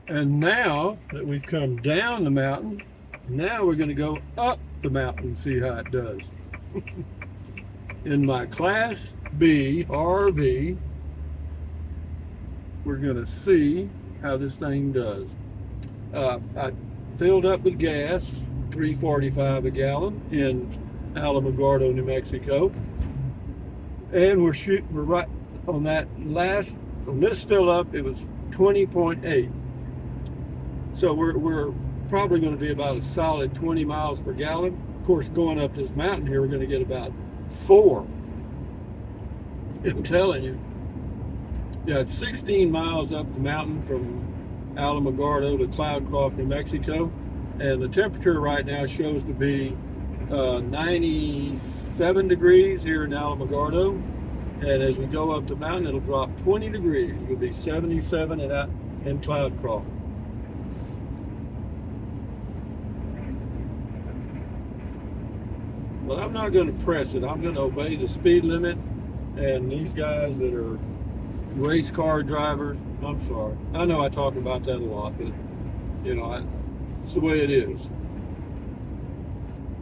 And now that we've come down the mountain, now we're going to go up the mountain and see how it does. In my Class B RV, we're going to see how this thing does. I filled up with gas, 3.45 a gallon in Alamogordo, New Mexico, and we're right on that last. On this fill up, it was 20.8. So we're probably going to be about a solid 20 miles per gallon. Of course, going up this mountain here, we're going to get about 4. I'm telling you. Yeah, it's 16 miles up the mountain from Alamogordo to Cloudcroft, New Mexico. And the temperature right now shows to be 97 degrees here in Alamogordo. And as we go up the mountain, it'll drop 20 degrees. It'll be 77 in Cloudcroft. But I'm not going to press it. I'm going to obey the speed limit. And these guys that are race car drivers, I'm sorry. I know I talk about that a lot, but it's the way it is.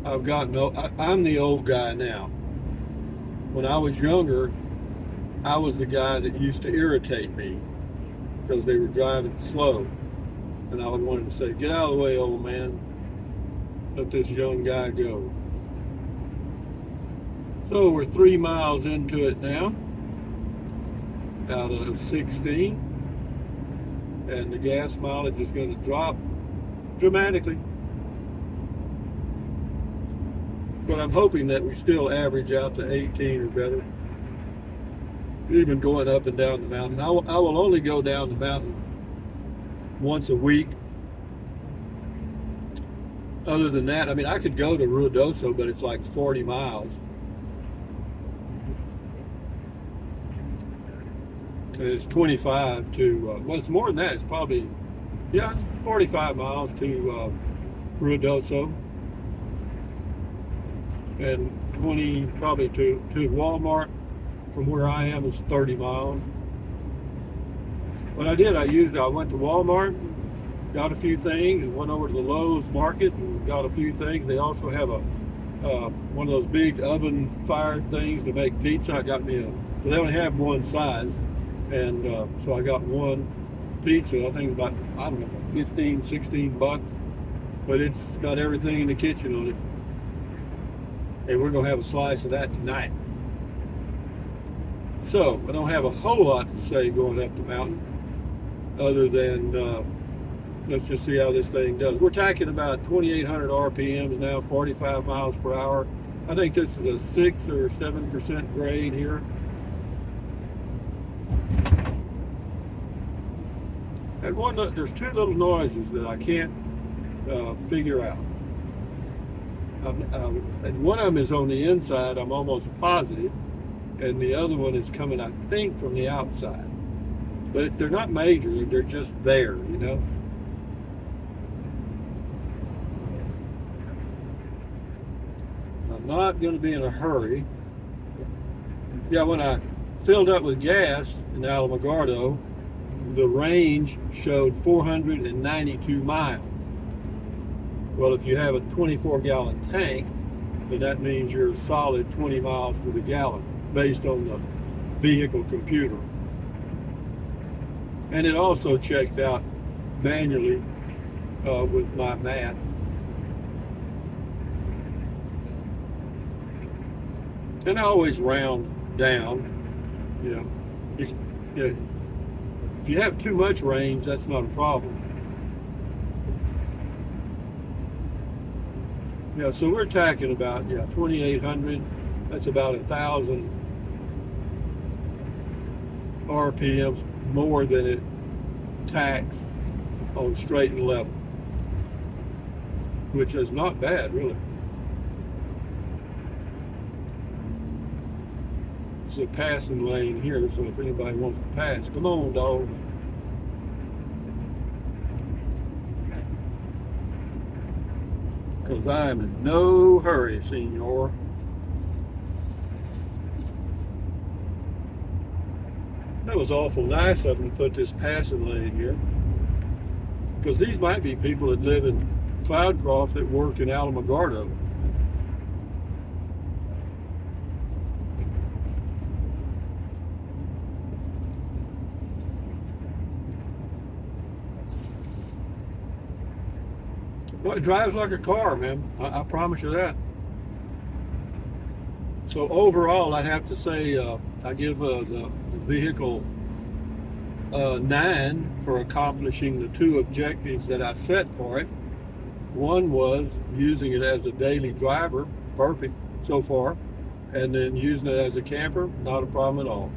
I'm the old guy now. When I was younger, I was the guy that used to irritate me because they were driving slow. And I would want to say, get out of the way, old man. Let this young guy go. So we're 3 miles into it now, out of 16. And the gas mileage is going to drop dramatically. But I'm hoping that we still average out to 18 or better, even going up and down the mountain. I will only go down the mountain once a week. Other than that, I mean, I could go to Ruidoso, but it's like 40 miles. And it's 25 to, well, it's more than that. It's probably, yeah, it's 45 miles to Ruidoso. And 20 probably to Walmart from where I am is 30 miles. What I did, I went to Walmart, got a few things, and went over to the Lowe's market and got a few things. They also have one of those big oven fired things to make pizza. They only have one size, and so I got one pizza. I think it's about, I don't know, 15, 16 bucks, but it's got everything in the kitchen on it. And we're going to have a slice of that tonight. So, I don't have a whole lot to say going up the mountain, other than let's just see how this thing does. We're tacking about 2,800 RPMs now, 45 miles per hour. I think this is a 6 or 7% grade here. And there's two little noises that I can't figure out. And one of them is on the inside, I'm almost positive, and the other one is coming, I think, from the outside. But they're not major, they're just there, I'm not going to be in a hurry. Yeah, when I filled up with gas in Alamogordo, the range showed 492 miles. Well, if you have a 24-gallon tank, then that means you're a solid 20 miles to the gallon based on the vehicle computer. And it also checked out manually with my math. And I always round down. If you have too much range, that's not a problem. Yeah, so we're tacking about 2,800. That's about 1,000 RPMs more than it tacks on straight and level, which is not bad, really. It's a passing lane here, so if anybody wants to pass, come on, dog. Because I am in no hurry, senor. That was awful nice of them to put this passing lane here. because these might be people that live in Cloudcroft that work in Alamogordo. Well, it drives like a car, man. I promise you that. So overall, I'd have to say I give the vehicle 9 for accomplishing the 2 objectives that I set for it. One was using it as a daily driver, perfect so far, and then using it as a camper, not a problem at all.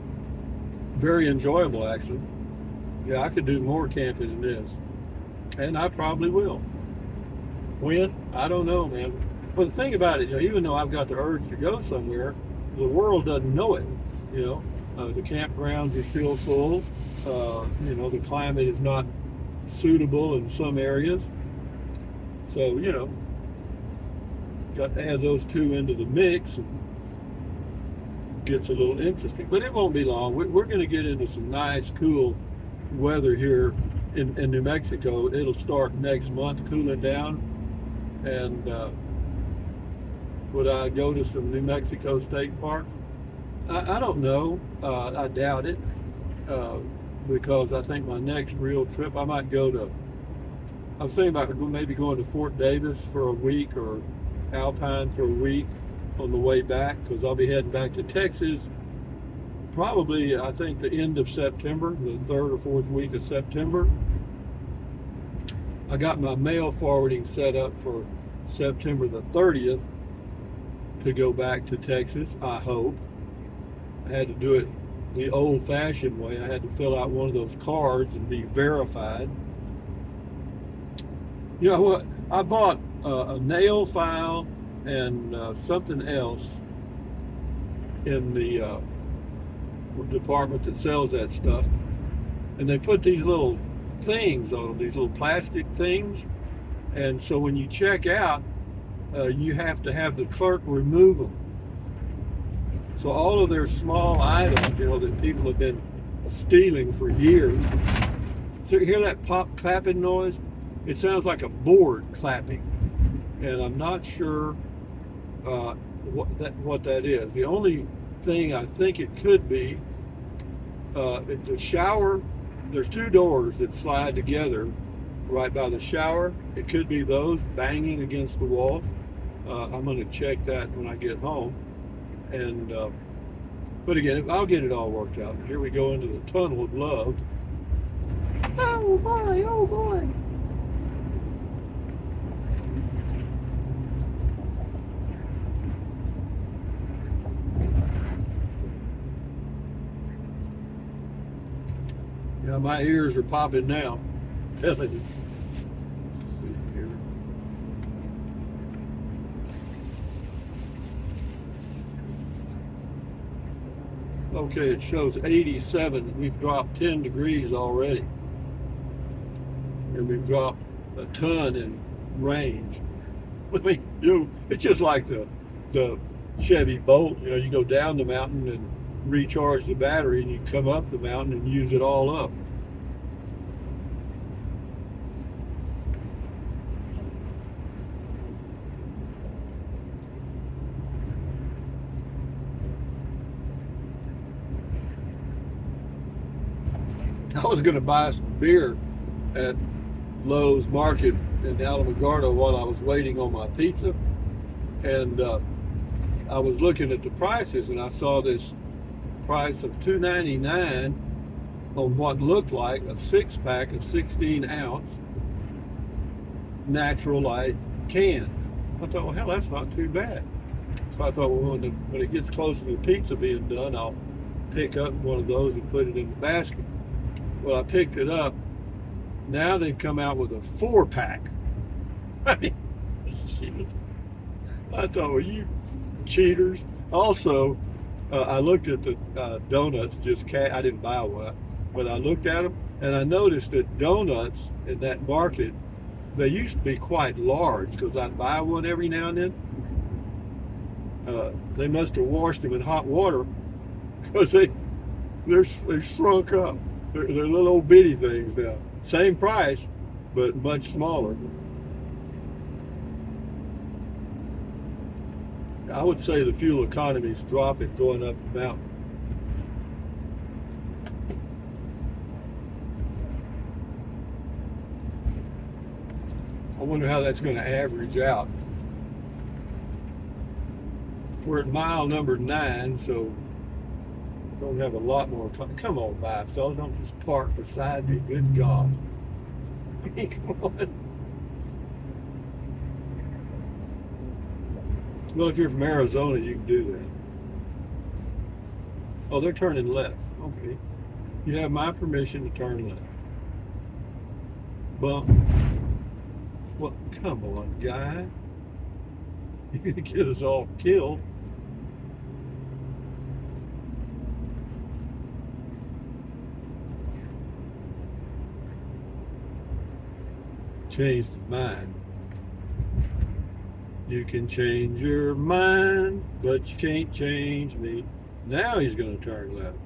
Very enjoyable, actually. Yeah, I could do more camping than this, and I probably will. When? I don't know, man. But the thing about it, even though I've got the urge to go somewhere, the world doesn't know it. The campgrounds are still full. The climate is not suitable in some areas. So, got to add those 2 into the mix, and gets a little interesting. But it won't be long. We're going to get into some nice, cool weather here in New Mexico. It'll start next month cooling down. And would I go to some New Mexico State Park? I don't know. I doubt it, because I think my next real trip, I might go to, I was thinking about maybe going to Fort Davis for a week, or Alpine for a week on the way back, because I'll be heading back to Texas probably, I think, the end of September, the 3rd or 4th week of September. I got my mail forwarding set up for September the 30th to go back to Texas, I hope. I had to do it the old-fashioned way. I had to fill out one of those cards and be verified. You know what? I bought a nail file and something else in the department that sells that stuff. And they put these little things on them, these little plastic things. And so when you check out, you have to have the clerk remove them. So all of their small items, that people have been stealing for years. So you hear that pop clapping noise? It sounds like a board clapping. And I'm not sure what that is. The only thing I think it could be, the shower, there's 2 doors that slide together right by the shower. It could be those banging against the wall. I'm going to check that when I get home. And but again, I'll get it all worked out. Here we go into the tunnel of love. Oh boy, oh boy. Yeah, my ears are popping now. Telling you. Okay, it shows 87. We've dropped 10 degrees already. And we've dropped a ton in range. I mean, it's just like the Chevy Bolt. You go down the mountain and recharge the battery, and you come up the mountain and use it all up. I was going to buy some beer at Lowe's Market in Alamogordo while I was waiting on my pizza, and I was looking at the prices, and I saw this price of $2.99 on what looked like a 6-pack of 16-ounce Natural Light cans. I thought, well, hell, that's not too bad. So I thought, well, when it gets close to the pizza being done, I'll pick up one of those and put it in the basket. Well, I picked it up. Now they've come out with a 4-pack. I mean, I thought, well, you cheaters. Also, I looked at the donuts, I didn't buy one, but I looked at them, and I noticed that donuts in that market, they used to be quite large, because I'd buy one every now and then. They must have washed them in hot water, because they're shrunk up. They're little old bitty things now. Same price, but much smaller. I would say the fuel economy is dropping going up the mountain. I wonder how that's going to average out. We're at mile number 9, so don't have a lot more time. Come on by, fella. Don't just park beside me. Good God. I mean, come on. Well, if you're from Arizona, you can do that. Oh, they're turning left. Okay. You have my permission to turn left. Bump. Well, come on, guy. You're going to get us all killed. Changed his mind. You can change your mind, but you can't change me. Now he's going to turn left.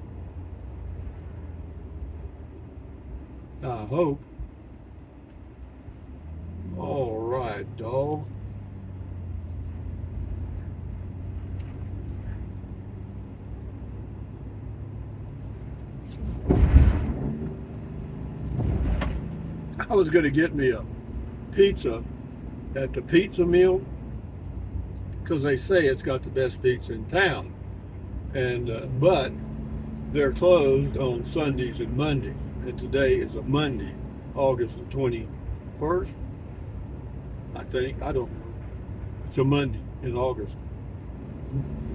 I hope. All right, dog. I was going to get me a pizza at the pizza mill because they say it's got the best pizza in town, and but they're closed on Sundays and Mondays, and today is a Monday, August the 21st, I think. I don't know. It's a Monday in August,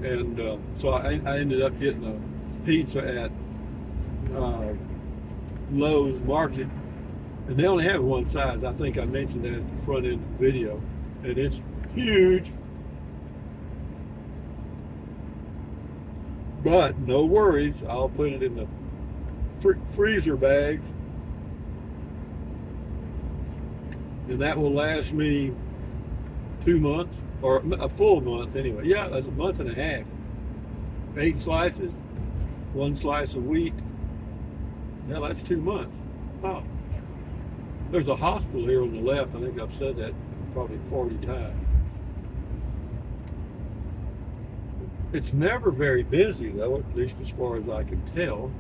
and so I ended up getting a pizza at Lowe's Market. And they only have one size. I think I mentioned that at the front end of the video. And it's huge. But no worries. I'll put it in the freezer bags. And that will last me 2 months. Or a full month anyway. Yeah, a month and a half. 8 slices. 1 slice a week. Yeah, that's 2 months. Wow. There's a hospital here on the left. I think I've said that probably 40 times. It's never very busy, though, at least as far as I can tell.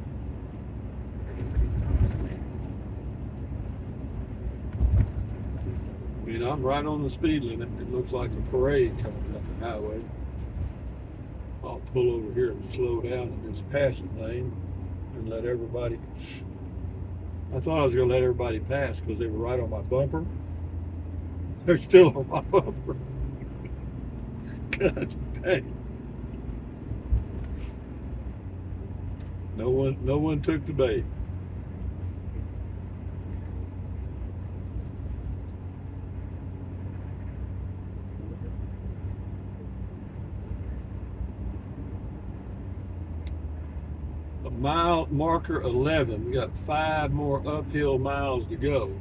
I mean, I'm right on the speed limit. It looks like a parade coming up the highway. I'll pull over here and slow down in this passing lane and let everybody... I thought I was going to let everybody pass because they were right on my bumper. They're still on my bumper. God dang. No one took the bait. Mile marker 11. We got 5 more uphill miles to go.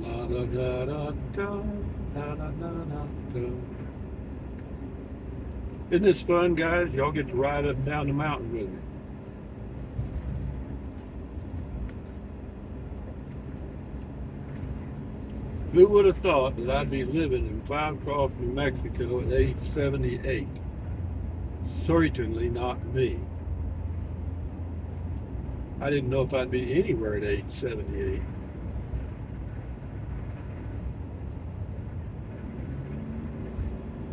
La da da da da. Isn't this fun, guys? Y'all get to ride up and down the mountain with me. Who would have thought that I'd be living in Cloudcroft, New Mexico at age 78? Certainly not me. I didn't know if I'd be anywhere at age 78.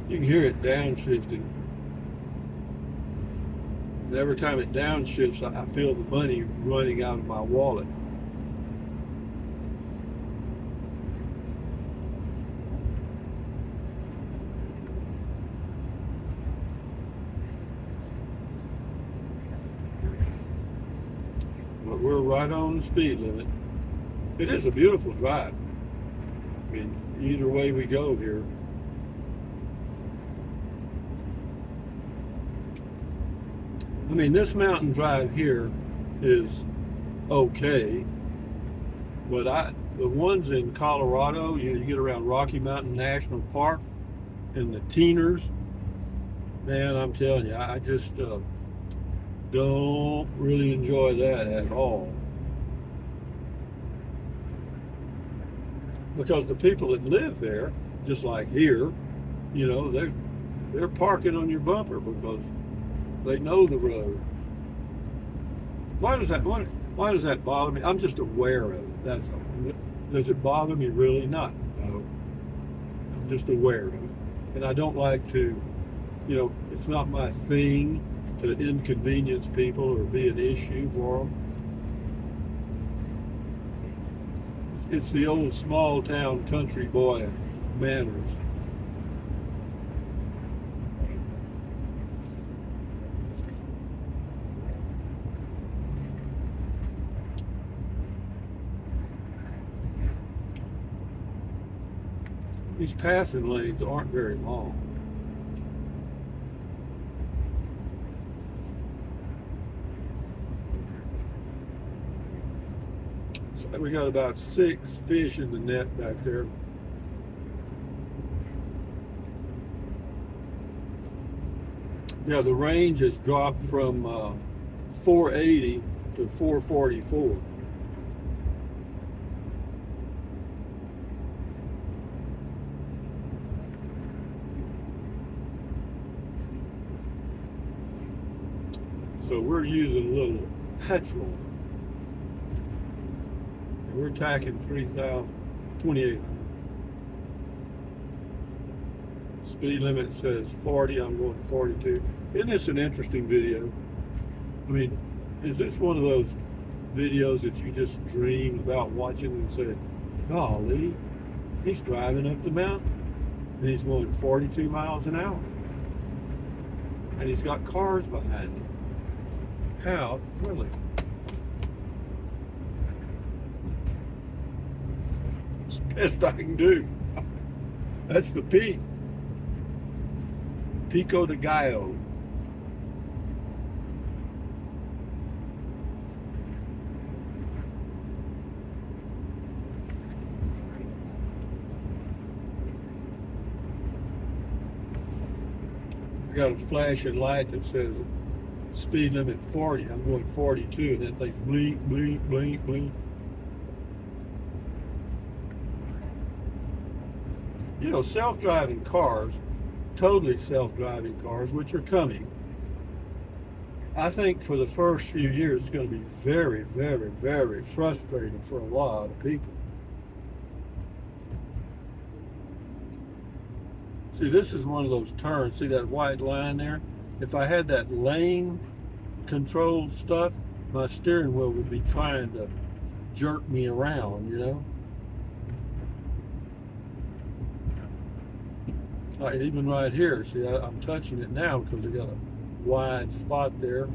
You can hear it downshifting. And every time it downshifts, I feel the money running out of my wallet. But we're right on the speed limit. It is a beautiful drive. I mean, either way we go here. I mean, this mountain drive here is okay, but the ones in Colorado, you get around Rocky Mountain National Park and the Teeners, man, I'm telling you, I just don't really enjoy that at all. Because the people that live there, just like here, they're parking on your bumper because they know the road. Why does that bother me? I'm just aware of it. That's all. Does it bother me? Really not. No. I'm just aware of it. And I don't like to, it's not my thing to inconvenience people or be an issue for them. It's the old small town country boy manners. These passing lanes aren't very long. So we got about 6 fish in the net back there. Yeah, the range has dropped from 480 to 444. So we're using a little petrol. And we're tacking 3,028. Speed limit says 40, I'm going 42. Isn't this an interesting video? I mean, is this one of those videos that you just dream about watching and say, golly, he's driving up the mountain and he's going 42 miles an hour. And he's got cars behind him. How thrilling. It's the best I can do. That's the peak. Pico de Gallo. I got a flashing light that says speed limit 40. I'm going 42, and that thing blink, blink, blink, blink. Self-driving cars, totally self-driving cars, which are coming. I think for the first few years, it's going to be very, very, very frustrating for a lot of people. See, this is one of those turns. See that white line there? If I had that lane control stuff, my steering wheel would be trying to jerk me around, Like even right here, see, I'm touching it now because I got a wide spot there.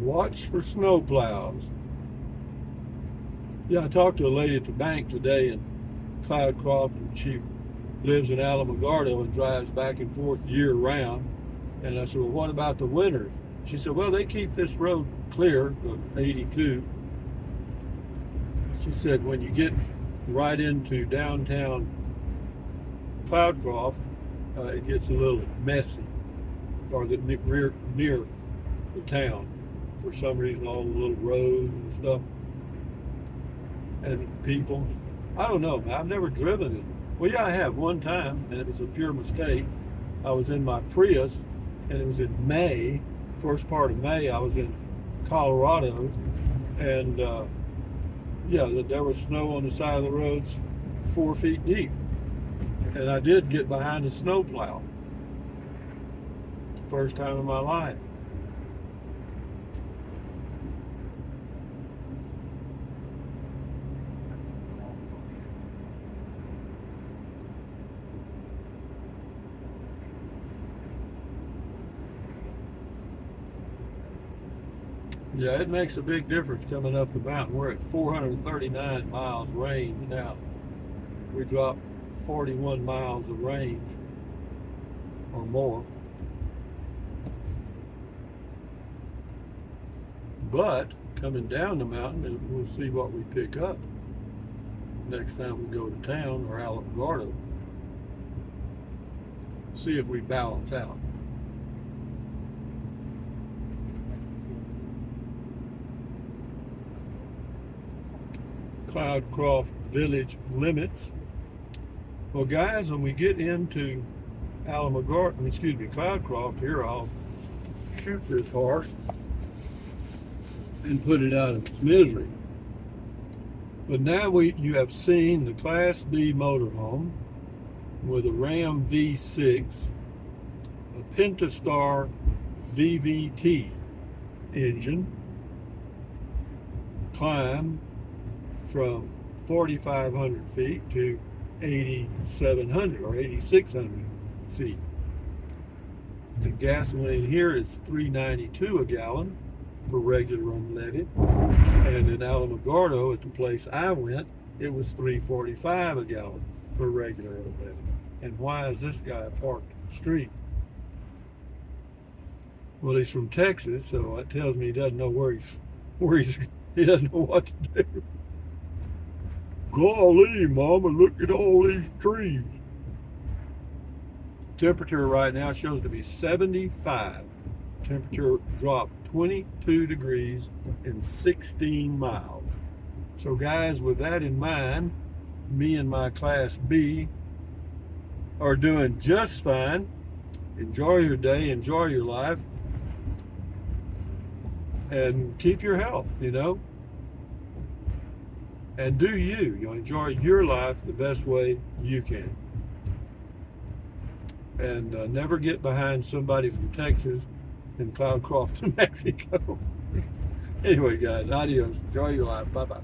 Watch for snow plows. Yeah, I talked to a lady at the bank today in Cloudcroft, and she lives in Alamogordo and drives back and forth year round. And I said, well, what about the winters? She said, well, they keep this road clear, the 82. She said, when you get right into downtown Cloudcroft, it gets a little messy, or near the town. For some reason, all the little roads and stuff, and people, I don't know, I've never driven it. Well, yeah, I have one time, and it was a pure mistake. I was in my Prius, and it was in May, first part of May. I was in Colorado, and there was snow on the side of the roads 4 feet deep, and I did get behind a snowplow, First time in my life. Yeah, it makes a big difference coming up the mountain. We're at 439 miles range now. We dropped 41 miles of range or more. But coming down the mountain, we'll see what we pick up next time we go to town or Alamogordo. See if we balance out. Cloudcroft village limits. Well, guys, when we get into Cloudcroft, here I'll shoot this horse and put it out of its misery. But now you have seen the Class B motorhome with a Ram V6, a Pentastar VVT engine, climb from 4,500 feet to 8,700 or 8,600 feet. The gasoline here is $3.92 a gallon for regular unleaded, and in Alamogordo, at the place I went, it was $3.45 a gallon for regular unleaded. And why is this guy parked on the street? Well, he's from Texas, so that tells me he doesn't know he doesn't know what to do. Golly, Mama, look at all these trees. Temperature right now shows to be 75. Temperature dropped 22 degrees in 16 miles. So guys, with that in mind, me and my Class B are doing just fine. Enjoy your day, enjoy your life, and keep your health, and do you enjoy your life the best way you can. And never get behind somebody from Texas in Cloudcroft, New Mexico. Anyway, guys, adios. Enjoy your life. Bye-bye.